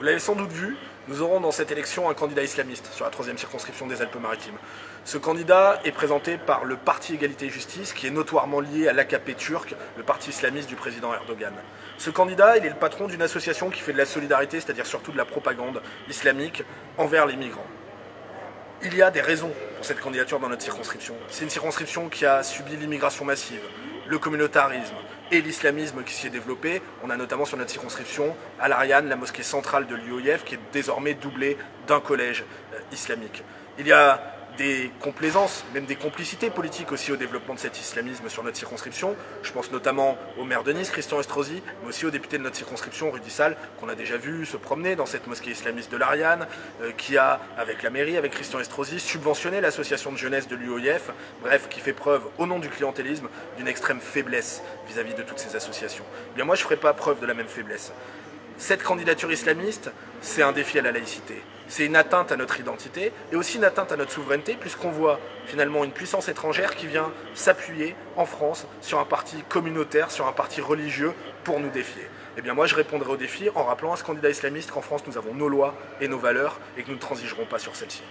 Vous l'avez sans doute vu, nous aurons dans cette élection un candidat islamiste sur la 3e circonscription des Alpes-Maritimes. Ce candidat est présenté par le Parti Égalité et Justice, qui est notoirement lié à l'AKP turc, le parti islamiste du président Erdogan. Ce candidat, il est le patron d'une association qui fait de la solidarité, c'est-à-dire surtout de la propagande islamique envers les migrants. Il y a des raisons pour cette candidature dans notre circonscription. C'est une circonscription qui a subi l'immigration massive, le communautarisme et l'islamisme qui s'y est développé. On a notamment sur notre circonscription Al Aryan, la mosquée centrale de l'UOIF, qui est désormais doublée d'un collège islamique. Il y a des complaisances, même des complicités politiques aussi au développement de cet islamisme sur notre circonscription. Je pense notamment au maire de Nice, Christian Estrosi, mais aussi au député de notre circonscription, Rudy Sall, qu'on a déjà vu se promener dans cette mosquée islamiste de l'Ariane, qui a, avec la mairie, avec Christian Estrosi, subventionné l'association de jeunesse de l'UOIF, bref, qui fait preuve, au nom du clientélisme, d'une extrême faiblesse vis-à-vis de toutes ces associations. Eh bien moi, je ne ferai pas preuve de la même faiblesse. Cette candidature islamiste, c'est un défi à la laïcité. C'est une atteinte à notre identité et aussi une atteinte à notre souveraineté, puisqu'on voit finalement une puissance étrangère qui vient s'appuyer en France sur un parti communautaire, sur un parti religieux pour nous défier. Eh bien moi je répondrai au défi en rappelant à ce candidat islamiste qu'en France nous avons nos lois et nos valeurs et que nous ne transigerons pas sur celles-ci.